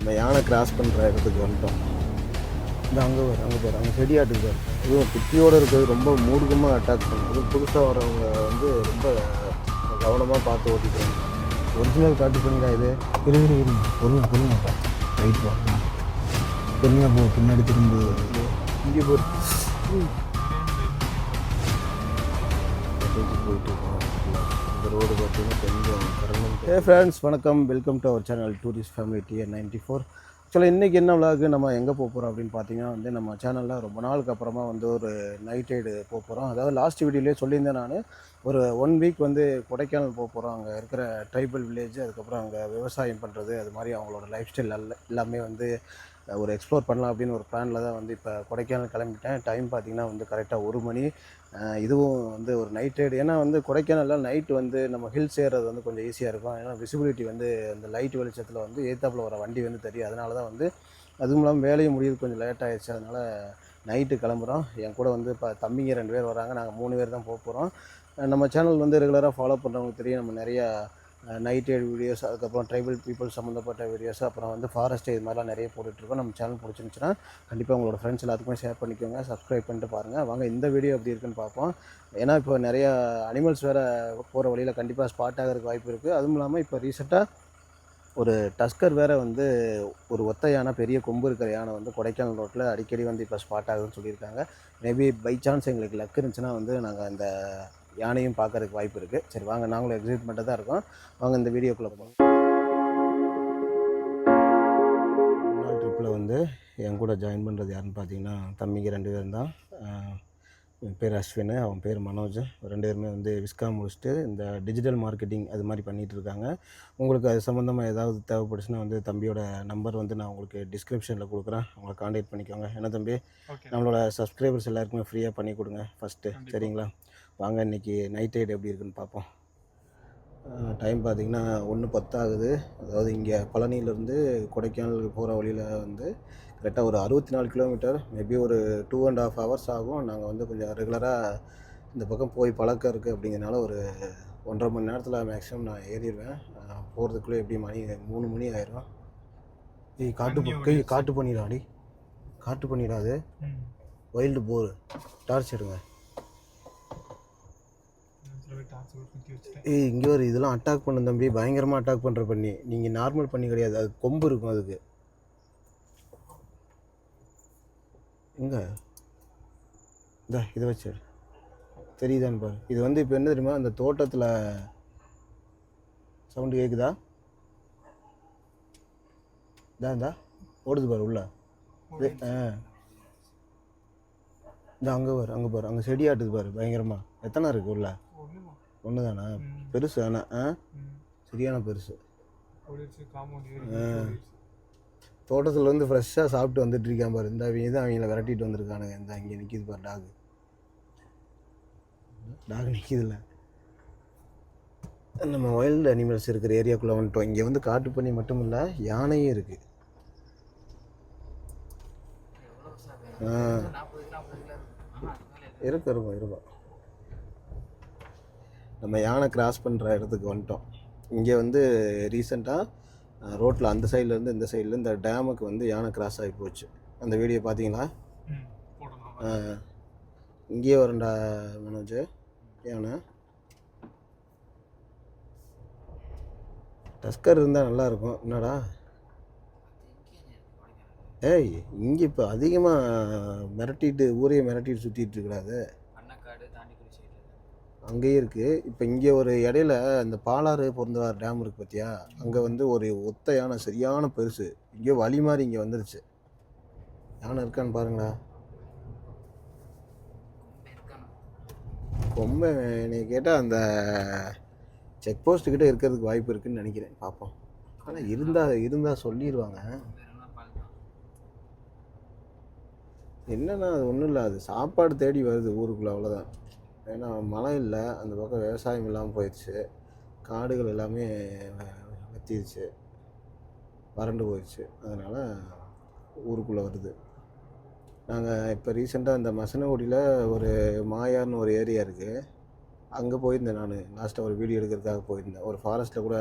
நம்ம யானை கிராஸ் பண்ணுற இடத்துக்கு வந்துட்டோம். இந்த அங்கே பாரு அங்கே செடியாட்டுக்கு பாரு. இதுவும் குட்டியோடு இருக்கிறது ரொம்ப மூர்க்கமாக அட்டாக் பண்ணும். இது புதுசாக வரவங்க வந்து ரொம்ப கவனமாக பார்த்து ஓட்டிக்கிறாங்க. ஒரிஜினல் காட்டு பண்ணிடா இது. பொறுமைப்பா ரைட் போ, பொறுமையாக போ, பின்னாடி திரும்ப இங்கே போ போயிட்டு இருக்கோம். இந்த ரோடு பார்த்தீங்கன்னா கொஞ்சம் கரண்ட். ஃப்ரெண்ட்ஸ் வணக்கம், welcome to our channel tourist family TN94. ஆக்சுவலாக இன்றைக்கி என்ன விளாகு நம்ம எங்கே போக போகிறோம் அப்படின்னு பார்த்தீங்கன்னா வந்து நம்ம சேனலில் ரொம்ப நாளுக்கு அப்புறமா வந்து ஒரு நைட் ரைடு போக போகிறோம். அதாவது லாஸ்ட் வீடியோலேயே சொல்லியிருந்தேன் நான், ஒரு 1 வீக் வந்து கொடைக்கானல் போக போகிறோம். அங்கே இருக்கிற ட்ரைபல் வில்லேஜ், அதுக்கப்புறம் அங்கே விவசாயம் பண்ணுறது, அது மாதிரி அவங்களோட லைஃப் ஸ்டைல் எல்லாமே வந்து ஒரு எக்ஸ்ப்ளோர் பண்ணலாம் அப்படின்னு ஒரு பிளானில் தான் வந்து இப்போ கொடைக்கானல் கிளம்பிட்டேன். டைம் பார்த்திங்கன்னா வந்து கரெக்டாக 1 மணி. இதுவும் வந்து ஒரு நைட் ரைடு. ஏன்னா வந்து கொடைக்கானலில் நைட்டு வந்து நம்ம ஹில்ஸ் ஏறுறது வந்து கொஞ்சம் ஈஸியாக இருக்கும். ஏன்னா விசிபிலிட்டி வந்து அந்த லைட் வெளிச்சத்தில் வந்து ஏத்தாப்பில் வர வண்டி வந்து தெரியும். அதனால தான் வந்து அதுவும் இல்லாமல் வேலையும் முடியுது கொஞ்சம் லேட் ஆகிடுச்சு. அதனால் நைட்டு கிளம்புறோம். என் கூட வந்து இப்போ தம்பிங்க 2 பேர் வராங்க. நாங்கள் 3 பேர் தான் போக போகிறோம். நம்ம சேனல் வந்து ரெகுலராக ஃபாலோ பண்ணுறவங்களுக்கு தெரியும், நம்ம நிறையா நைட் ரைடு வீடியோஸ், அதுக்கப்புறம் ட்ரைபல் பீப்புள் சம்மந்தப்பட்ட வீடியோஸ், அப்புறம் வந்து ஃபாரஸ்ட் இது மாதிரிலாம் நிறைய போட்டுட்ருக்கோம். நம்ம சேனல் பிடிச்சிருந்துச்சுன்னா கண்டிப்பாக உங்களோட ஃப்ரெண்ட்ஸ் எல்லாத்துக்குமே ஷேர் பண்ணிக்கோங்க, சப்ஸ்கிரைப் பண்ணிட்டு பாருங்கள். வாங்க இந்த வீடியோ எப்படி இருக்குன்னு பார்ப்போம். ஏன்னா இப்போ நிறையா அனிமல்ஸ் வேறு போகிற வழியில் கண்டிப்பாக ஸ்பாட் ஆகிறதுக்கு வாய்ப்பு இருக்குது. அதுவும் இல்லாமல் இப்போ ரீசெண்டாக ஒரு டஸ்கர் வேறு வந்து ஒரு ஒத்த யானை, பெரிய கொம்பு இருக்கிற யானை வந்து கொடைக்கானல் ரோட்டில் அடிக்கடி வந்து இப்போ ஸ்பாட் ஆகுதுன்னு சொல்லியிருக்காங்க. மேபி பை சான்ஸ் எங்களுக்கு லக் இருந்துச்சுன்னா வந்து நாங்கள் அந்த யானையும் பார்க்கறதுக்கு வாய்ப்பு இருக்குது. சரி வாங்க, நாங்களும் எக்ஸைட்மெண்ட்டாக தான் இருக்கோம். வாங்க இந்த வீடியோக்குள்ளே போவோம். நாள் ட்ரிப்பில் வந்து என் கூட ஜாயின் பண்ணுறது யாருன்னு பார்த்தீங்கன்னா தம்பிங்க 2 பேர் தான். என் பேர் அஸ்வின், அவன் பேர் மனோஜ். 2 பேருமே வந்து விஸ்காம் முடிச்சுட்டு இந்த டிஜிட்டல் மார்க்கெட்டிங் அது மாதிரி பண்ணிகிட்டு இருக்காங்க. உங்களுக்கு அது சம்மந்தமாக ஏதாவது தேவைப்படுச்சுன்னா வந்து தம்பியோட நம்பர் வந்து நான் உங்களுக்கு டிஸ்கிரிப்ஷனில் கொடுக்குறேன், அவங்கள காண்டாக்ட் பண்ணிக்கோங்க. என்ன தம்பி, நம்மளோட சப்ஸ்கிரைபர்ஸ் எல்லாருக்குமே ஃப்ரீயாக பண்ணி கொடுங்க ஃபஸ்ட்டு, சரிங்களா? வாங்க இன்றைக்கி நைட் ரைடு எப்படி இருக்குன்னு பார்ப்போம். டைம் பார்த்திங்கன்னா 1:10 ஆகுது. அதாவது இங்கே பழனியிலேருந்து கொடைக்கானலுக்கு போகிற வழியில் வந்து கரெக்டாக ஒரு 64 கிலோமீட்டர், மேபி ஒரு 2.5 ஹவர்ஸ் ஆகும். நாங்கள் வந்து கொஞ்சம் ரெகுலராக இந்த பக்கம் போய் பழக்கம் இருக்குது அப்படிங்கிறனால ஒரு 1.5 மணி நேரத்தில் மேக்ஸிமம் நான் ஏறிடுவேன். போகிறதுக்குள்ளே எப்படி 3 மணி ஆயிரும். காட்டு பண்ணிடாடி, காட்டு பண்ணிடாது. வைல்டு போர் டார்ச் எடுங்க. இங்கே ஒரு இதெல்லாம் அட்டாக் பண்ண தம்பி, பயங்கரமாக அட்டாக் பண்ணுற பண்ணி. நீங்கள் நார்மல் பண்ணி கிடையாது, அது கொம்பு இருக்கும் அதுக்கு. எங்கே இந்த இதை வச்சு தெரியுதான்னு பாரு. இது வந்து இப்போ என்ன தெரியுமா, அந்த தோட்டத்தில் சவுண்டு கேட்குதா? இந்தா ஓடுது பாரு உள்ள. இந்த அங்கே பாரு அங்கே செடி ஆட்டுது பாரு பயங்கரமாக. எத்தனை இருக்குது உள்ள? 1 தானே? பெருசு ஆனால் சரியான பெருசு. தோட்டத்தில் வந்து ஃப்ரெஷ்ஷாக சாப்பிட்டு வந்துட்டு இருக்கான் பாரு. இந்த அவங்க தான் அவங்கள விரட்டிட்டு வந்திருக்கானுங்க. இந்த அங்கே நிற்கிது பாரு டாக் நிற்கிதுல்ல. நம்ம வைல்டு அனிமல்ஸ் இருக்கிற ஏரியாக்குள்ளே வந்துட்டோம். இங்கே வந்து காட்டு பண்ணி மட்டும் இல்லை, யானையும் இருக்குது. இருக்கும். நம்ம யானை கிராஸ் பண்ணுற இடத்துக்கு வந்துட்டோம். இங்கே வந்து ரீசெண்டாக ரோட்டில் அந்த சைட்லேருந்து இந்த சைடில் இந்த டேமுக்கு வந்து யானை கிராஸ் ஆகி போச்சு. அந்த வீடியோ பார்த்தீங்களா? இங்கேயே வரண்டா மனோஜ் யானை. டஸ்கர் இருந்தால் நல்லாயிருக்கும். என்னடா இங்கே இப்போ அதிகமாக மிரட்டிட்டு ஊரையை மிரட்டிட்டு சுற்றிட்டு இருக்கிறாது. அங்கேயே இருக்குது. இப்போ இங்கே ஒரு இடையில இந்த பாலாறு பொருந்தவார் டேம் இருக்குது பார்த்தியா, அங்கே வந்து ஒரு ஒத்த யானை சரியான பெருசு இங்கேயோ வழி மாதிரி இங்கே வந்துருச்சு. யானை இருக்கான்னு பாருங்களா. கொம்பை என்னை கேட்டால் அந்த செக் போஸ்ட்டுக்கிட்ட இருக்கிறதுக்கு வாய்ப்பு இருக்குதுன்னு நினைக்கிறேன். பார்ப்போம். ஆனால் இருந்தால் சொல்லிடுவாங்க. என்னன்னா அது ஒன்றும் இல்லை, அது சாப்பாடு தேடி வருது ஊருக்குள்ளே, அவ்வளோதான். ஏன்னா மழை இல்லை, அந்த பக்கம் விவசாயம் இல்லாமல் போயிடுச்சு, காடுகள் எல்லாமே வத்திடுச்சு, வறண்டு போயிடுச்சு. அதனால் ஊருக்குள்ளே வருது. நாங்கள் இப்போ ரீசெண்டாக இந்த மசனகுடியில் ஒரு மாயார்னு ஒரு ஏரியா இருக்குது, அங்கே போயிருந்தேன். நான் லாஸ்ட்டாக ஒரு வீடியோ எடுக்கிறதுக்காக போயிருந்தேன். ஒரு ஃபாரஸ்ட்டில் கூட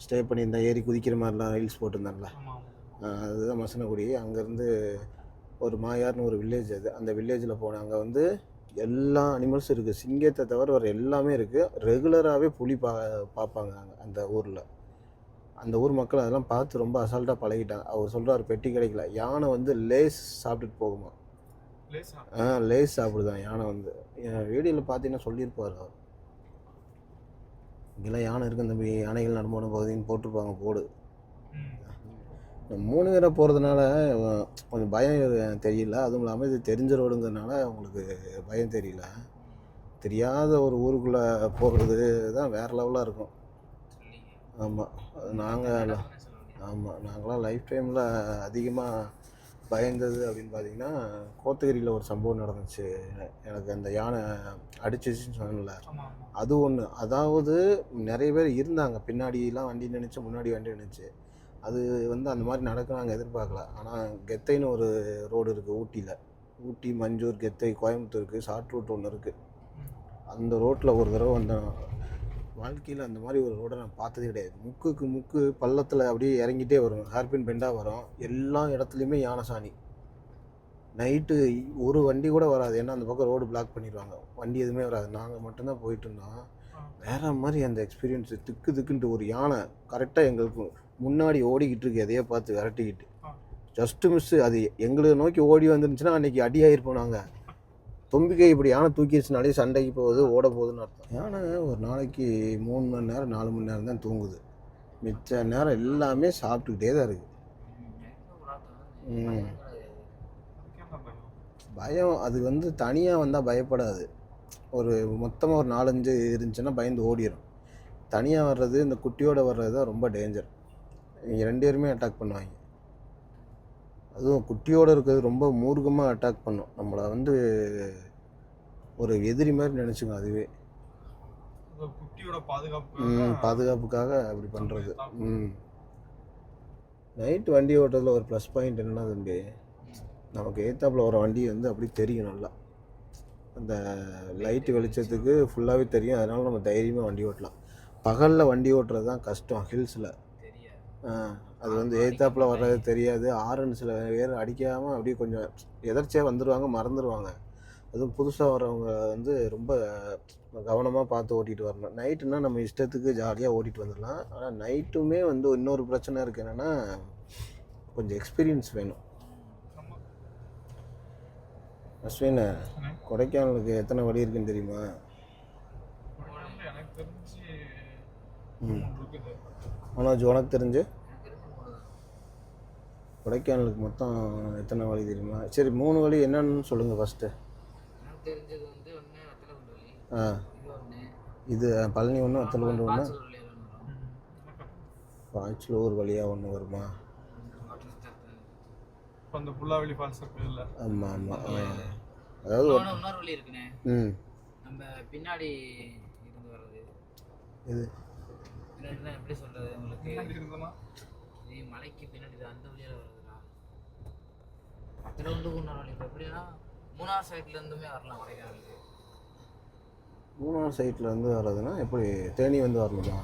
ஸ்டே பண்ணியிருந்தேன். ஏறி குதிக்கிற மாதிரிலாம் ரீல்ஸ் போட்டிருந்தேன்ல, அதுதான் மசனகுடி. அங்கேருந்து ஒரு மாயார்னு ஒரு வில்லேஜ், அது அந்த வில்லேஜில் போனேன். அங்கே வந்து எல்லா அனிமல்ஸும் இருக்குது, சிங்கத்தை தவிர வர எல்லாமே இருக்குது. ரெகுலராகவே புலி பார்ப்பாங்க அங்கே அந்த ஊரில். அந்த ஊர் மக்கள் அதெல்லாம் பார்த்து ரொம்ப அசால்ட்டாக பழகிட்டாங்க. அவர் சொல்கிறார் பெட்டி கிடைக்கல, யானை வந்து லேஸ் சாப்பிட்டுட்டு போகுமா. லேஸ் சாப்பிடுதான் யானை வந்து. வீடியோவில் பார்த்தீங்கன்னா சொல்லியிருப்பார் அவர். இங்கெல்லாம் யானை இருக்குது, இந்த யானைகள் நடமாடும் பகுதின்னு போட்டிருப்பாங்க போடு. 3 பேரை போகிறதுனால கொஞ்சம் பயம் தெரியல. அதுவும் இல்லாமல் இது தெரிஞ்ச ரோடுங்கிறதுனால உங்களுக்கு பயம் தெரியல. தெரியாத ஒரு ஊருக்குள்ளே போகிறது தான் வேறு லெவலாக இருக்கும். ஆமாம், நாங்களாம் லைஃப் டைமில் அதிகமாக பயந்தது அப்படின்னு பார்த்தீங்கன்னா, கோத்தகிரியில் ஒரு சம்பவம் நடந்துச்சு. எனக்கு அந்த யானை அடிச்சிச்சின்னு சொன்னல, அது ஒன்று. அதாவது நிறைய பேர் இருந்தாங்க, பின்னாடிலாம் வண்டி நின்றுச்சு, முன்னாடி வண்டி நின்றுச்சு. அது வந்து அந்த மாதிரி நடக்க நாங்கள் எதிர்பார்க்கல. ஆனால் கெத்தைன்னு ஒரு ரோடு இருக்குது ஊட்டியில். ஊட்டி, மஞ்சூர், கெத்தை, கோயம்புத்தூருக்கு ஷார்ட் ரூட் ஒன்று இருக்குது. அந்த ரோட்டில் ஒரு தடவை வந்தேன். வாழ்க்கையில் அந்த மாதிரி ஒரு ரோடை நான் பார்த்ததே கிடையாது. முக்குக்கு முக்கு பள்ளத்தில் அப்படியே இறங்கிட்டே வரும், ஹேர்பின் பெண்டாக வரும். எல்லா இடத்துலையுமே யானை சாணி. நைட்டு ஒரு வண்டி கூட வராது, ஏன்னா அந்த பக்கம் ரோடு பிளாக் பண்ணிடுவாங்க, வண்டி எதுவுமே வராது. நாங்கள் மட்டும்தான் போயிட்டு இருந்தோம். வேறு மாதிரி அந்த எக்ஸ்பீரியன்ஸு. திக்குன்ட்டு ஒரு யானை கரெக்டாக எங்களுக்கு முன்னாடி ஓடிக்கிட்டு இருக்கு, எதையோ பார்த்து விரட்டிக்கிட்டு. Just miss. அது எங்களை நோக்கி ஓடி வந்துருந்துச்சுன்னா அன்றைக்கி அடியாகிருப்போம் நாங்கள். தும்பிக்கை இப்படி யானை தூக்கிடுச்சுனாலே சண்டைக்கு போகுது, ஓட போகுதுன்னு அர்த்தம். யானை ஒரு நாளைக்கு 3 மணி நேரம் 4 மணி நேரம் தான் தூங்குது. மிச்ச நேரம் எல்லாமே சாப்பிட்டுக்கிட்டே தான் இருக்குது. பயம் அது வந்து தனியாக வந்தால் பயப்படாது. ஒரு மொத்தமாக ஒரு 4-5 இருந்துச்சுன்னா பயந்து ஓடிடும். தனியாக வர்றது, இந்த குட்டியோடு வர்றது தான் ரொம்ப டேஞ்சர். இவங்க 2 பேருமே அட்டாக் பண்ணுவாங்க. அதுவும் குட்டியோடு இருக்கிறது ரொம்ப மூர்க்கமாக அட்டாக் பண்ணும். நம்மளை வந்து ஒரு எதிரி மாதிரி நினச்சிக்கும். அதுவே குட்டியோட பாதுகாப்புக்காக அப்படி பண்ணுறது. நைட்டு வண்டி ஓட்டுறதுல ஒரு ப்ளஸ் பாயிண்ட் என்னன்னா தம்பி, நமக்கு ஏத்தாப்பில் வர வண்டி வந்து அப்படி தெரியும் நல்லா. அந்த லைட்டு வெளிச்சத்துக்கு ஃபுல்லாகவே தெரியும். அதனால் நம்ம தைரியமாக வண்டி ஓட்டலாம். பகலில் வண்டி ஓட்டுறது தான் கஷ்டம் ஹில்ஸில். அது வந்து எய்த்தாப்பில் வர்றது தெரியாது. ஆரன் சில பேர் அடிக்காமல் அப்படியே கொஞ்சம் எதர்ச்சியாக வந்துடுவாங்க, மறந்துடுவாங்க. அதுவும் புதுசாக வரவங்க வந்து ரொம்ப கவனமாக பார்த்து ஓட்டிகிட்டு வரணும். நைட்டுனா நம்ம இஷ்டத்துக்கு ஜாலியாக ஓட்டிகிட்டு வந்துடலாம். ஆனால் நைட்டுமே வந்து இன்னொரு பிரச்சனை இருக்குது, என்னென்னா கொஞ்சம் எக்ஸ்பீரியன்ஸ் வேணும். அஸ்வின், கொடைக்கானலுக்கு எத்தனை வழி இருக்குன்னு தெரியுமா? மனோஜ், உனக்கு தெரிஞ்சு கொடைக்கானலுக்கு மொத்தம் எத்தனை வழி தெரியுமா? சரி, 3 வழி என்னன்னு சொல்லுங்கள் ஃபஸ்ட்டு. இது பழனி ஒன்று, வத்தலகுண்டு ஒன்று, பாய்ச்சலூர் வழியாக ஒன்று வருமா? ஆமாம் ஆமாம். அதாவது இன்னொரு வழி இருக்குண்ணே. நம்ம பின்னாடி இருந்து வர்றது. இது பின்னாடி எப்படி சொல்கிறது உங்களுக்கு? மலைக்கு பின்னாடி அந்த வழியால் வருதுடா. வத்தலகுண்டு இன்னொரு வழி. இப்போ எப்படின்னா 3ஆவது சைட்லேருந்துமே வரலாம் கொடைக்கானலுக்கு. 3ஆவது சைட்லேருந்து வர்றதுன்னா எப்படி? தேனி வந்து வரணுமா?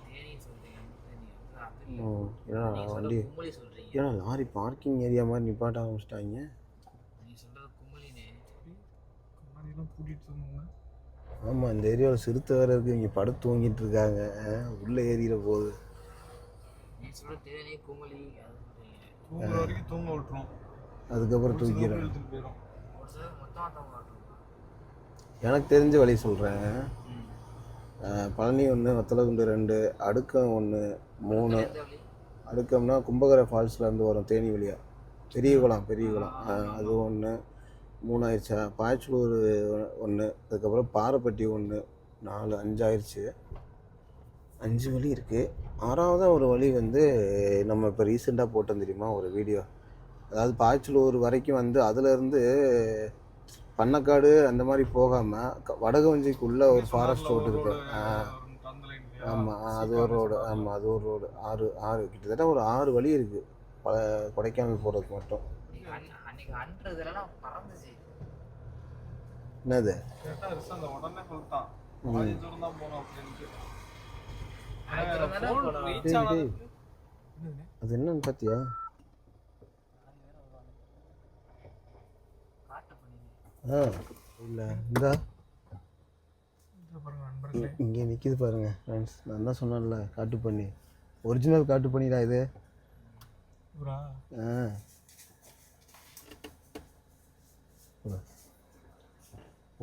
தேனி சொல்கிறீங்க? ஏன்னா வண்டி ஏன்னா லாரி பார்க்கிங் ஏரியா மாதிரி நிப்பாட்ட ஆரம்பிச்சிட்டாங்க. நீ சொல்கிறது கும்பலினே. ஆமாம், இந்த ஏரியாவில் சிறுத்தை வேறு இருக்குது. இங்கே படுத்து தூங்கிட்டு இருக்காங்க, உள்ளே ஏரியில போகுது. நீ சொல்கிற தேனி கும்பலி தூங்க விட்டுரும், அதுக்கப்புறம் தூக்கிடும். எனக்கு தெரிஞ்ச வழி சொல்கிறேன். பழனி 1, வத்தலகுண்டு 2, அடுக்கம் 1, 3. அடுக்கம்னா கும்பகரை ஃபால்ஸ்லேருந்து வரும் தேனி வழியாக. பெரிய குளம் அது 1. 3 ஆயிடுச்சா? பாய்ச்சலூர் 1, அதுக்கப்புறம் பாறைப்பட்டி 1, 4, 5 ஆயிடுச்சு. 5 வழி இருக்குது. 6ஆவதாக ஒரு வழி வந்து நம்ம இப்போ ரீசெண்டாக போட்டோம் தெரியுமா ஒரு வீடியோ. அதாவது பாய்ச்சலூர் வரைக்கும் வந்து அதுலேருந்து பண்ணக்காடு அந்த மாதிரி போகாமல் வடகவஞ்சிக்குள்ளே ஒரு ஃபாரஸ்ட் ரோடு இருக்குது. ஆமாம், அது ஒரு ரோடு. ஆமாம், அது ஒரு ரோடு. 6 கிட்டத்தட்ட ஒரு 6 வழி இருக்குது கொடைக்கானல் போகிறதுக்கு மட்டும். என்னது? அது என்னன்னு பார்த்தியா? ஆ இல்லை இந்த பாருங்க நண்பர்களே, இங்கே நிற்கிது பாருங்க ஃப்ரெண்ட்ஸ். நான் தான் சொன்னேன்ல காட்டு பண்ணி, ஒரிஜினல் காட்டு பண்ணிடா இது. இவரா? ஆ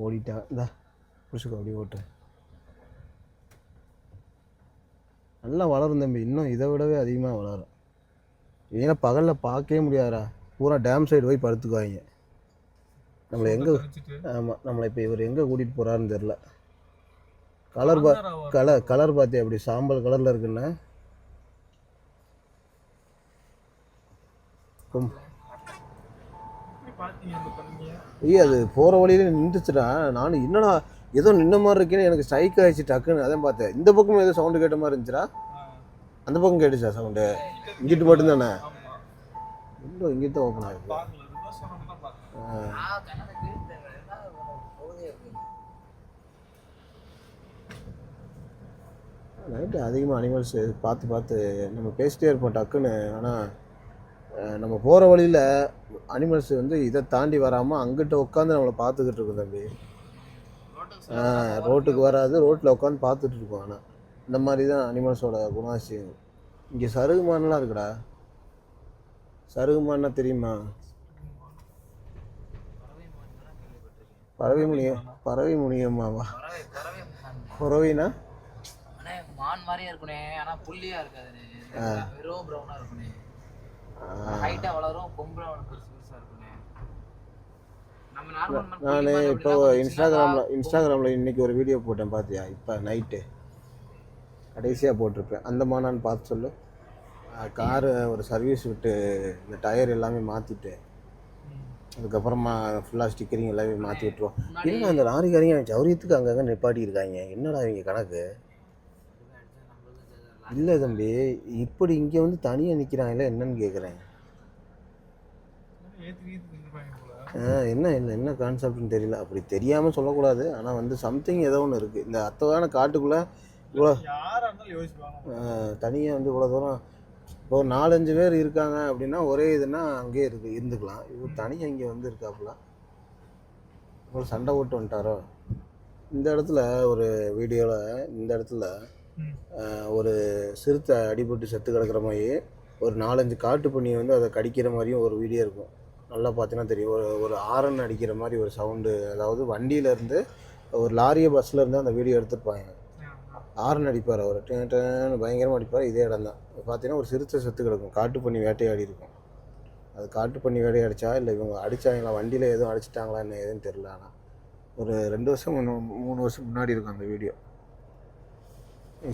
ஓடிட்டா இந்தா பிடிச்சிக்கோ, அப்படியே ஓட்டு. நல்லா வளரும் தம்பி, இன்னும் இதை விடவே அதிகமாக வளரும். ஏன்னா பகலில் பார்க்கவே முடியாதா, பூரா டேம் சைடு போய் படுத்துக்குவாங்க. நம்மளை எங்கே, ஆமாம் நம்மளை இப்போ இவர் எங்கே கூட்டிகிட்டு போகிறாருன்னு தெரில. கலர் பார்த்தியா அப்படி சாம்பல் கலரில் இருக்குண்ணே. ஐயா அது போகிற வழியில நின்றுச்சுடா. நானும் என்னடா ஏதோ நின்ன மாதிரி இருக்கேன்னு எனக்கு ஸ்ட்ரைக் ஆகிடுச்சு டக்குன்னு. அதான் பார்த்தேன். இந்த பக்கம் ஏதோ சவுண்டு கேட்ட மாதிரி இருந்துச்சுடா. அந்த பக்கம் கேட்டுச்சா சவுண்டு? இங்கிட்டு மட்டும்தானே? இன்னும் இங்கிட்ட ஓப்பன் ஆகுது. நைட்டு அதிகமாக அனிமல்ஸ் பார்த்து நம்ம பேசிட்டே இருப்போம் டக்குன்னு. ஆனால் நம்ம போகிற வழியில் அனிமல்ஸ் வந்து இதை தாண்டி வராமல் அங்கிட்ட உட்காந்து நம்மளை பார்த்துக்கிட்டு இருக்கோம் தம்பி. ரோட்டுக்கு வராது, ரோட்டில் உட்காந்து பார்த்துட்டு இருக்கோம். ஆனால் இந்த மாதிரி தான் அனிமல்ஸோட குணாதிசயம். இங்கே சருகுமான்லாம் இருக்குடா. சருகுமான்னா தெரியுமா? பறவை முனியம்மாவா? பறவைனா மான் மாதிரியே இருக்குனே, ஆனா புள்ளியா இருக்காது, வெறும் பிரவுனா இருக்குனே, ஹைட்டா வளரும், கொம்புல பெருசா இருக்குனே. நம்ம நார்மல் நான் இப்போ இன்ஸ்டாகிராமில் இன்னைக்கு ஒரு வீடியோ போட்டேன் பார்த்தியா? இப்போ நைட்டு கடைசியாக போட்டிருப்பேன். அந்த மானான்னு பார்த்து சொல்லு. காரு ஒரு சர்வீஸ் விட்டு இந்த டயர் எல்லாமே மாற்றிட்டு அதுக்கப்புறமா ஃபுல்லாக ஸ்டிக்கரிங் எல்லாமே மாற்றி விட்டுருவோம். என்னடா அந்த லாரிக்காரங்க சௌரியத்துக்கு அங்கங்கே நிப்பாட்டி இருக்காங்க, என்னடா இவங்க கணக்கு? இல்லை தம்பி, இப்படி இங்கே வந்து தனியாக நிற்கிறாங்களே என்னன்னு கேட்குறேன். என்ன கான்செப்ட்னு தெரியல. அப்படி தெரியாமல் சொல்லக்கூடாது. ஆனால் வந்து சம்திங் ஏதோ ஒன்று இருக்குது. இந்த அத்தவான காட்டுக்குள்ளே இவ்வளோ தனியாக வந்து இவ்வளோ தூரம் இப்போ ஒரு 4-5 பேர் இருக்காங்க அப்படின்னா ஒரே இதுன்னா அங்கேயே இருந்துக்கலாம். இவர் தனியாக இங்கே வந்து இருக்காப்புல. இவ்வளோ சண்டை போட்டு வந்துட்டாரோ. இந்த இடத்துல ஒரு வீடியோவில் இந்த இடத்துல ஒரு சிறுத்தை அடிபட்டு செத்து கிடக்கிற மாதிரி ஒரு 4-5 காட்டு பண்ணியை வந்து அதை கடிக்கிற மாதிரியும் ஒரு வீடியோ இருக்கும். நல்லா பார்த்தீங்கன்னா தெரியும். ஒரு ஆரன் அடிக்கிற மாதிரி ஒரு சவுண்டு. அதாவது வண்டியிலேருந்து ஒரு லாரியை பஸ்ஸில் இருந்து அந்த வீடியோ எடுத்துருப்பாங்க. ஆரன் அடிப்பார் அவர், டேன்னு பயங்கரமாக அடிப்பார். இதே இடம் தான் பார்த்தீங்கன்னா ஒரு சிறுத்தை செத்து கிடக்கும். காட்டு பண்ணி வேட்டையாடி இருக்கும். அது காட்டு பண்ணி வேட்டையாடிச்சா இல்லை இவங்க அடித்தாங்களா, வண்டியில் எதுவும் அடிச்சிட்டாங்களா என்ன எதுவும் தெரில. ஆனால் ஒரு 2 வருஷம் 3 வருஷம் முன்னாடி இருக்கும் அந்த வீடியோ.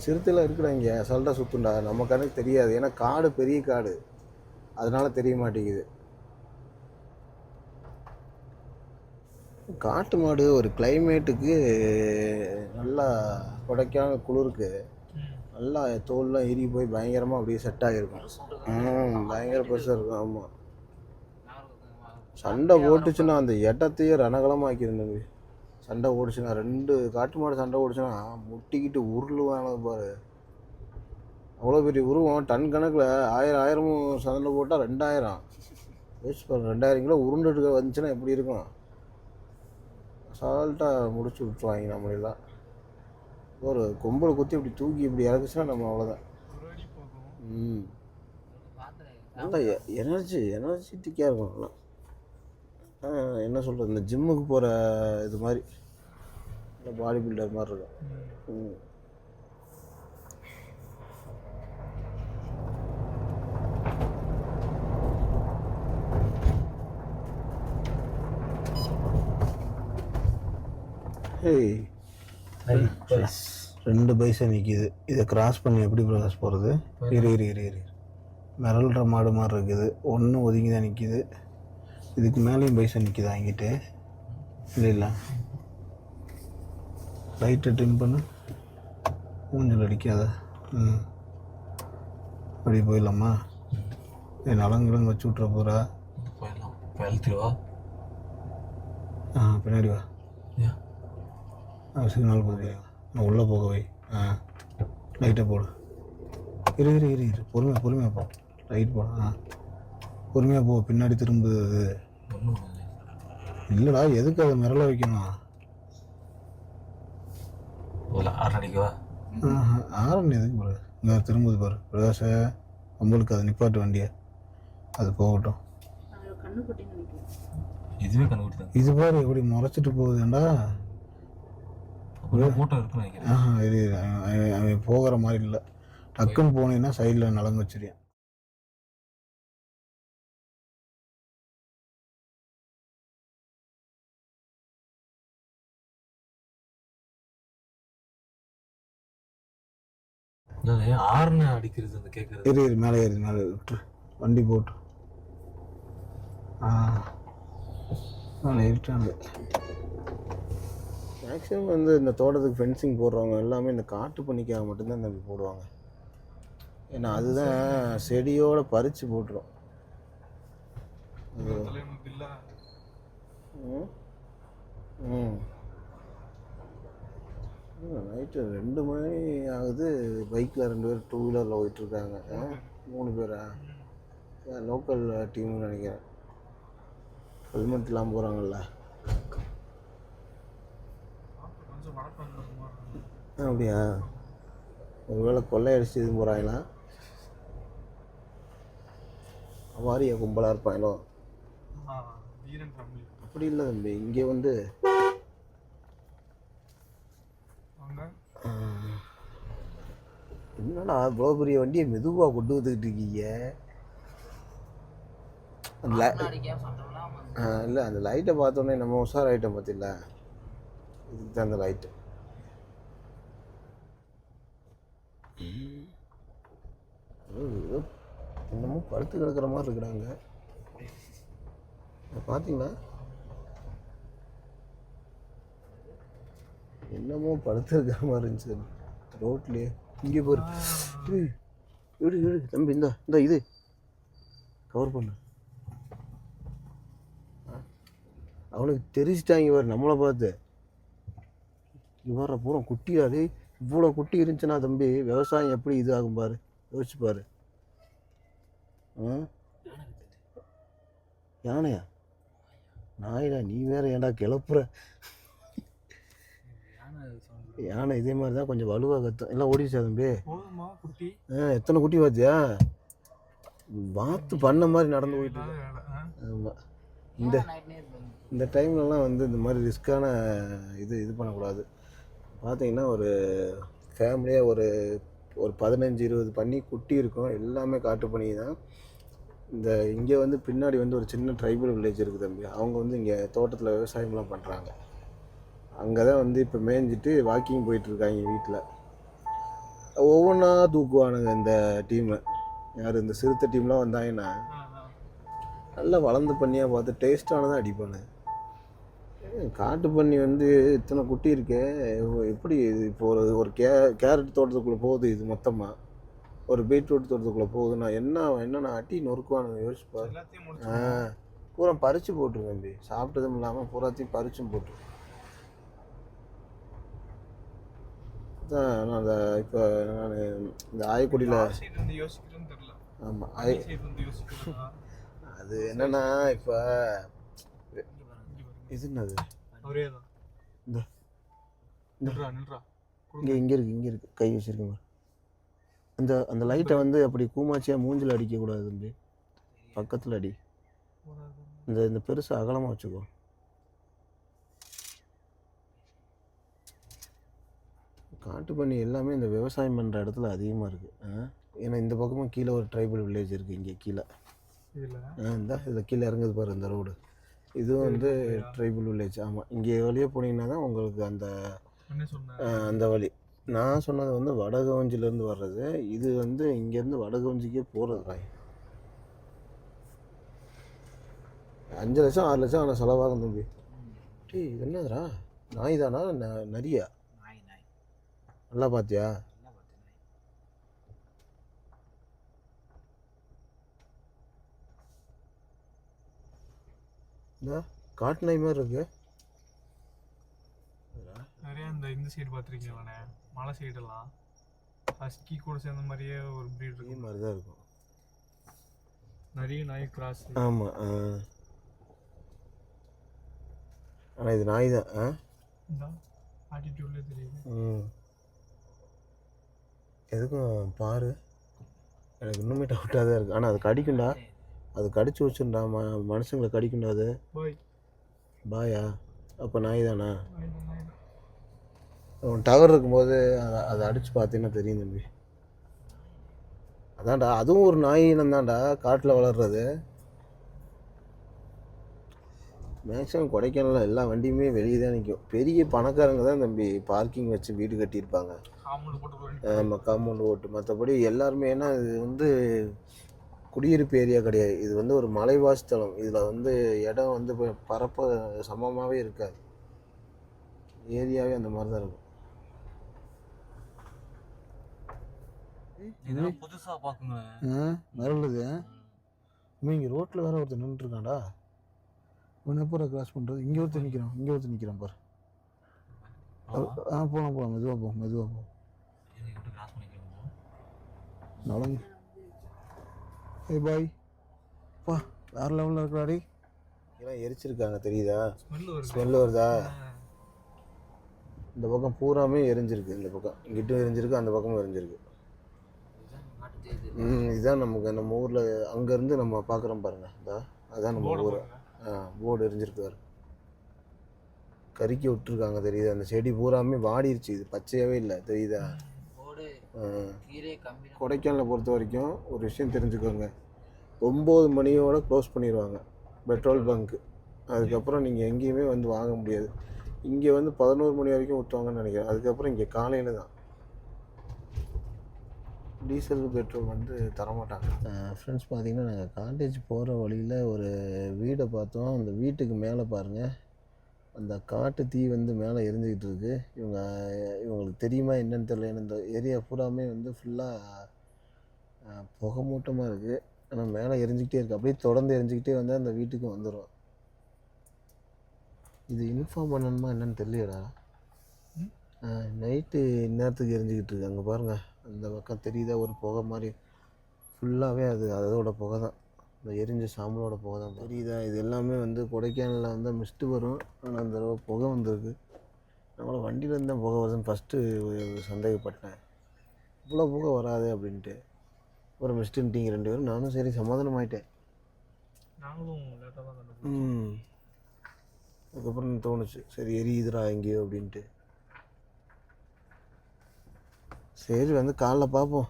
சிறுத்தைலாம் இருக்குடா இங்கே அசால்ட்டாக சுற்றுண்டா. நம்ம கணக்கு தெரியாது, ஏன்னா காடு பெரிய காடு, அதனால தெரிய மாட்டேங்குது. காட்டு மாடு ஒரு கிளைமேட்டுக்கு நல்லா கொடைக்கான குளிருக்கு நல்லா தோல்லாம் ஏறி போய் பயங்கரமாக அப்படியே செட் ஆகிருக்கும். பயங்கர பெருசாக இருக்கும். ஆமாம், சண்டை போட்டுச்சுன்னா அந்த இடத்தையே ரணகலமாக்கிருந்தது. சண்டை ஓடிச்சுன்னா 2 காட்டு மாடு சண்டை ஓடிச்சுன்னா முட்டிக்கிட்டு உருளுவாங்க பாரு. அவ்வளோ பெரிய உருவம். டன் கணக்கில் 1000 சண்டை போட்டால் 2000 யோசிச்சு பாருங்க. 2000 கிலோ உருண்டுட்டு வந்துச்சுன்னா எப்படி இருக்கும்? அசால்ட்டாக முடிச்சு விட்டுருவாங்க நம்மளெல்லாம். ஒரு கொம்பளை குத்தி இப்படி தூக்கி இப்படி இறக்குச்சுன்னா நம்ம அவ்வளோதான். நல்லா எனர்ஜிட்டிக்காக இருக்கும். நல்லா என்ன சொல்கிறது, இந்த ஜிம்முக்கு போகிற இது மாதிரி பாடி பில்டர் மாதிரி இருக்கும். ஏய் 2 பைசா நிற்கிது. இதை கிராஸ் பண்ணி எப்படி கிராஸ் போகிறது? இரு மிரள்ற மாடு மாதிரி இருக்குது. ஒன்று ஒதுங்கி தான் நிற்கிது. இதுக்கு மேலேயும் பைசா நிற்கிது வாங்கிட்டு. இல்லை லைட்டை ட்ரிம் பண்ணு, மூஞ்சில் அடிக்காத. அப்படி போயிடலாமா? என் நலங்களும் வச்சு விட்ற போகிறா. போயிடலாம். பின்னாடி வா. சிக்னல் போகுது, நான் உள்ளே போக வை. லைட்டை போடு. இரு பொறுமையாக போ. லைட் போட பொறுமையாக போ. பின்னாடி திரும்புது. இல்லைடா, எதுக்கு அதை மிரள வைக்கணும்? ஒரு ஆறு அடிக்கவா? ஆரன் எதுக்கு பாரு, இங்கே திரும்புது பாரு பிரகாஷ. நம்மளுக்கு அதை நிப்பாட்டு வண்டியை, அது போகட்டும். இதுவே கண்டுபிடிச்சது. இது பாரு எப்படி முறைச்சிட்டு போகுதுண்டா. ஃபோட்டோ இருக்குன்னு நினைக்கிறேன். இது அவன் போகிற மாதிரி இல்லை. டக்குன்னு போனீங்கன்னா சைடில் நலங்கு வச்சிருக்கேன். ஆறுன்னு அடிக்கிறது அந்த கேட்கறது. ஏறி மேலே விட்டு வண்டி போட்டு இருட்டாங்க. மேக்ஸிமம் வந்து இந்த தோட்டத்துக்கு ஃபென்சிங் போடுறவங்க எல்லாமே இந்த காட்டு பண்ணிக்காக மட்டும்தான் தம்பி போடுவாங்க. ஏன்னா அதுதான் செடியோட பறித்து போட்டுரும். நைட்டு 2 மணி ஆகுது. பைக்கில் 2 பேர், 2 வீலரில் போயிட்டுருக்காங்க. 3 பேரா? லோக்கல் டீம்னு நினைக்கிறேன். ஹெல்மெட் இல்லாமல் போகிறாங்கல்ல. அப்படியா? ஒருவேளை கொள்ளையடிச்சு எதுவும் போகிறாங்களா? வாரிய கும்பலாக இருப்பாங்களோ? அப்படி இல்லை தம்பி, இங்கே வந்து என்னடா இவ்வளோ பெரிய வண்டியை மெதுவாக கொண்டு வந்துக்கிட்டு இருக்கீங்க? இல்லை, அந்த லைட்டை பார்த்தோன்னே நம்ம உஷார் ஐட்டம் பார்த்தில்ல, இதுக்கு தான் அந்த லைட்டு. இன்னமும் படுத்து கிடக்கிற மாதிரி இருக்கிறாங்க. பார்த்தீங்களா? என்னமோ படுத்து இருக்கிற மாதிரி இருந்துச்சு ரோட்லேயே. இங்கே போரு வீடு வீடு தம்பி, இந்த இது கவர் பண்ணு. அவனுக்கு தெரிஞ்சிட்டாங்க பாரு நம்மளை பார்த்து. இவர பூரா குட்டியாரு. இவ்வளோ குட்டி இருந்துச்சுன்னா தம்பி விவசாயம் எப்படி இது ஆகும் பாரு, யோசிச்சு பாரு. யானையா? நாயிடா, நீ வேற ஏன்டா கிளப்புற? யானை இதே மாதிரி தான் கொஞ்சம் வலுவாக கத்தும். எல்லாம் ஓடிச்சா தம்பி? எத்தனை குட்டி பார்த்தியா? வாத்து பண்ண மாதிரி நடந்து போயிட்டு. ஆமாம், இந்த டைம்லலாம் வந்து இந்த மாதிரி ரிஸ்க்கான இது பண்ணக்கூடாது. பார்த்தீங்கன்னா ஒரு ஃபேமிலியாக ஒரு 15-20 பண்ணி குட்டி இருக்கும். எல்லாமே காட்டு பண்ணி தான். இந்த இங்கே வந்து பின்னாடி வந்து ஒரு சின்ன ட்ரைபல் வில்லேஜ் இருக்குது தம்பி. அவங்க வந்து இங்கே தோட்டத்தில் விவசாயம்லாம் பண்ணுறாங்க. அங்கே தான் வந்து இப்போ மேய்ஞ்சிட்டு வாக்கிங் போயிட்டுருக்காங்க வீட்டில். ஒவ்வொன்றா தூக்குவானுங்க இந்த டீமை. யார் இந்த சிறுத்தை டீம்லாம் வந்தாங்கன்னா நல்லா வளர்ந்து பண்ணியாக பார்த்து டேஸ்ட்டானதான் அடிப்பானு. காட்டு பண்ணி வந்து இத்தனை குட்டி இருக்கே, எப்படி இது? இப்போ ஒரு கேரட் தோட்டத்துக்குள்ளே போகுது, இது மொத்தமாக ஒரு பீட்ரூட் தோட்டத்துக்குள்ளே போகுதுன்னா என்னென்ன அட்டி நொறுக்குவானுங்க யோசிப்பார். பூரா பறித்து போட்டுரு தம்பி. சாப்பிட்டதும் இல்லாமல் பூராத்தையும் பறிச்சும் போட்டுரு. தான் நான் இப்போ நான் இந்த ஆயக்குடியில் ஆமாம் அது என்னன்னா இப்போ இது என்னது இங்கே இருக்கு கை வச்சிருக்கேன். அந்த லைட்டை வந்து அப்படி கூமாச்சியாக மூஞ்சில் அடிக்கக்கூடாது தம்பி, பக்கத்தில் அடி. இந்த பெருசு அகலமாக வச்சுக்கோ. காட்டு பண்ணி எல்லாமே இந்த விவசாயம் பண்ணுற இடத்துல அதிகமாக இருக்குது. ஏன்னா இந்த பக்கமும் கீழே ஒரு ட்ரைபல் வில்லேஜ் இருக்குது. இங்கே கீழே இதில் கீழே இறங்குது பாரு இந்த ரோடு. இதுவும் வந்து ட்ரைபல் வில்லேஜ். ஆமாம், இங்கே வழியே போனீங்கன்னா தான் உங்களுக்கு அந்த வழி. நான் சொன்னது வந்து வடகவஞ்சிலேருந்து வர்றது. இது வந்து இங்கேருந்து வடகவஞ்சிக்கே போகிறது காய். 5 லட்சம் 6 லட்சம் ஆனால் செலவாகும் தம்பி. இது என்னதுரா? நாய் தானா நரியா? நல்லா பார்த்தியா? இந்த காட்டு நாய் மாதிரி இருக்கு. நிறைய இந்த சைடு பார்த்துருக்கீங்களாண்ணே, மலை சைடெல்லாம் ஹஸ்கி கூட சேர்ந்த மாதிரியே ஒரு ப்ரீட் இருக்கு. மாதிரி தான் இருக்கும். நிறைய நாய் கிராஸ். ஆமாம், ஆனால் இது நாய் தான். இந்த ஆட்டிடியூட்லேயே தெரியுது. எதுக்கும் பாரு, எனக்கு இன்னுமே டவுட்டாக தான் இருக்குது. ஆனால் அது கடிக்கும்டா, அது கடிச்சு வச்சுருந்தா மனுஷங்களை கடிக்கும்டா அது. பாய் பாயா? அப்போ நாய் தானா? டவர் இருக்கும்போது அதை அடித்து பார்த்தீங்கன்னா தெரியும் தம்பி. அதான்டா, அதுவும் ஒரு நாய் இனம் தான்டா, காட்டில் வளர்றது. மேக்ஸிமம் கொடைக்கானலில் எல்லா வண்டியுமே வெளியே தான் நிற்கும். பெரிய பணக்காரங்க தான் தம்பி பார்க்கிங் வச்சு வீடு கட்டியிருப்பாங்க. காம்பவுண்ட் போட்டு நம்ம காம்பவுண்ட் ஓட்டு. மற்றபடி எல்லாருமே, ஏன்னா இது வந்து குடியிருப்பு ஏரியா கிடையாது, இது வந்து ஒரு மலைவாசத்தலம். இதில் வந்து இடம் வந்து பரப்ப சமமாகவே இருக்காது, ஏரியாவே அந்த மாதிரி தான் இருக்கும். இதெல்லாம் புதுசா பாக்குங்க. மறுபடிது இங்கே ரோட்டில் வேற ஒருத்தர் நின்றுருக்காண்டா. ஒன்று எப்போ கிராஸ் பண்ணுறது? இங்கே ஒருத்தர் நிற்கிறான் பாரு. போகலாம் மெதுவாக போகும். நடந்து பாய் பா, வேற லெவலில் இருக்கிறாடி. இதெல்லாம் எரிச்சிருக்காங்க தெரியுதா? ஸ்மெல்லு வருதா? இந்த பக்கம் பூராமே எரிஞ்சிருக்கு. இந்த பக்கம் இங்கிட்டும் எரிஞ்சிருக்கு, அந்த பக்கமும் எரிஞ்சிருக்கு. இதுதான் நமக்கு நம்ம ஊரில் அங்கேருந்து நம்ம பார்க்குறோம் பாருங்க. அதான் நம்ம ஊர். போர்டு எரிஞ்சிருக்கு, கறிக்கி விட்டுருக்காங்க தெரியுதா? அந்த செடி பூராமே வாடிருச்சு, இது பச்சையாகவே இல்லை தெரியுதா? கொடைக்கானலை பொறுத்த வரைக்கும் ஒரு விஷயம் தெரிஞ்சுக்கோங்க, 9 மணியோட க்ளோஸ் பண்ணிடுவாங்க பெட்ரோல் பங்க்கு. அதுக்கப்புறம் நீங்கள் எங்கேயுமே வந்து வாங்க முடியாது. இங்கே வந்து 11 மணி வரைக்கும் ஊற்றுவாங்கன்னு நினைக்கிறேன். அதுக்கப்புறம் இங்கே காலையில் தான் டீசல் பெட்ரோல் வந்து தரமாட்டாங்க. ஃப்ரெண்ட்ஸ் பார்த்தீங்கன்னா, நாங்கள் காலேஜ் போகிற வழியில் ஒரு வீடை பார்த்தோம். அந்த வீட்டுக்கு மேலே பாருங்கள், அந்த காட்டு தீ வந்து மேலே எரிஞ்சிக்கிட்டு இருக்குது. இவங்களுக்கு தெரியுமா என்னன்னு தெரியல. இந்த ஏரியா பூராமே வந்து ஃபுல்லாக புகை மூட்டமாக இருக்குது. ஆனால் மேலே எரிஞ்சிக்கிட்டே இருக்குது. அப்படியே தொடர்ந்து எரிஞ்சிக்கிட்டே வந்தால் அந்த வீட்டுக்கு வந்துடும். இது இன்ஃபார்ம் பண்ணணுமா என்னன்னு தெரியலடா. நைட்டு இந்நேரத்துக்கு எரிஞ்சிக்கிட்டு இருக்கு. அங்கே பாருங்கள், அந்த பக்கம் தெரியுதா ஒரு புகை மாதிரி? ஃபுல்லாகவே அதோட புகை தான், இந்த எரிஞ்ச சாம்பலோட புகை தான் தெரியுதா? இது எல்லாமே வந்து கொடைக்கானலில் வந்து மிஸ்ட்டு வரும். ஆனால் அந்த புகை வந்திருக்கு. நம்மளை வண்டியிலேருந்து தான் புகை வருதுன்னு ஃபஸ்ட்டு சந்தேகப்பட்டேன். இவ்வளோ புகை வராது அப்படின்ட்டு. ஒரு மிஸ்ட்டுன்ட்டிங்க 2 பேரும். நானும் சரி சமாதானம் ஆகிட்டேன். அதுக்கப்புறம் தோணுச்சு, சரி எரியுதுரா எங்கேயோ அப்படின்ட்டு. சரி வந்து காலைல பார்ப்போம்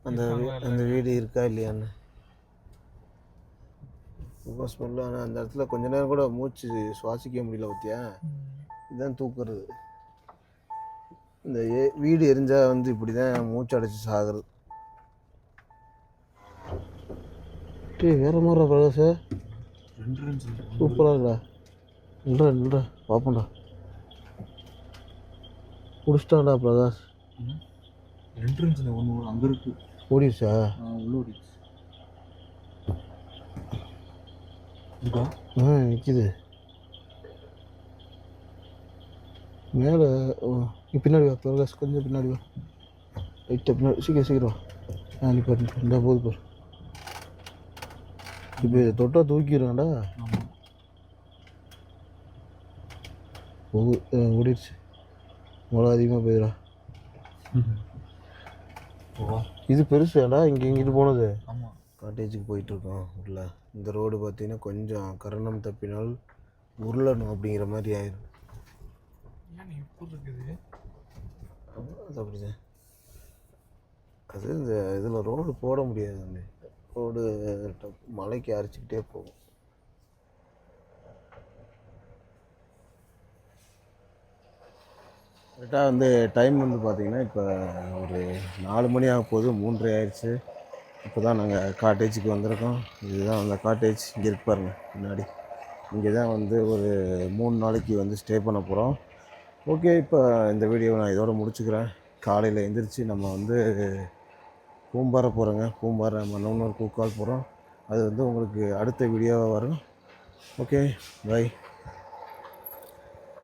அந்த வீடு இருக்கா இல்லையான்னு. ரொம்ப ஸ்மெல்லு. ஆனால் அந்த இடத்துல கொஞ்ச நேரம் கூட மூச்சு சுவாசிக்க முடியல பற்றியா? இதுதான் தூக்குறது. இந்த வீடு எரிஞ்சால் வந்து இப்படி தான் மூச்சு அடைச்சி சாகுறது. வேற மாதிரி பிரகாஷ், சூப்பராக இருக்கா? இல்லைடா பார்ப்போம்டா. முடிச்சிட்டான்டா பிரகாஷ். ஒன்று அங்கே இருக்கு. ஓடிடுச்சா? உள்ள ஓடிடுச்சு. நிற்கிது மேலே. பின்னாடி வா பிரகாஷ், கொஞ்சம் பின்னாடி வா. லைட்டாக பின்னாடி, சீக்கிரம் நீ பாரு, இந்த போது பாரு. இப்போ இதை தொட்டால் தூக்கிடுறான்டா. ஓடிடுச்சு. மழை அதிகமாக போயிடா. இது பெருசாடா, இங்கிட்டு போனது. ஆமாம், காட்டேஜுக்கு போயிட்டுருக்கோம் உள்ள. இந்த ரோடு பார்த்தீங்கன்னா கொஞ்சம் கரணம் தப்பினால் உருளணும் அப்படிங்கிற மாதிரி ஆயிடும். அது அப்படிதான். அது இந்த இதில் ரோடு போட முடியாது. ரோடு மலைக்கு அரைச்சிக்கிட்டே போகும். கரெக்டாக வந்து டைம் வந்து பார்த்திங்கன்னா இப்போ ஒரு 4 மணி ஆக போகுது, 3:30 ஆயிடுச்சு. இப்போ தான் நாங்கள் காட்டேஜுக்கு வந்திருக்கோம். இதுதான் அந்த காட்டேஜ். இங்கே இருக்கு பாருங்கள் முன்னாடி. இங்கே தான் வந்து ஒரு 3 நாளைக்கு வந்து ஸ்டே பண்ண போகிறோம். ஓகே, இப்போ இந்த வீடியோவை நான் இதோட முடிச்சுக்கிறேன். காலையில் எழுந்திரிச்சு நம்ம வந்து பூம்பாறை போகிறோங்க. பூம்பாறை நம்ம இன்னொரு கூக்கால் போகிறோம். அது வந்து உங்களுக்கு அடுத்த வீடியோவாக வரும். Okay, by.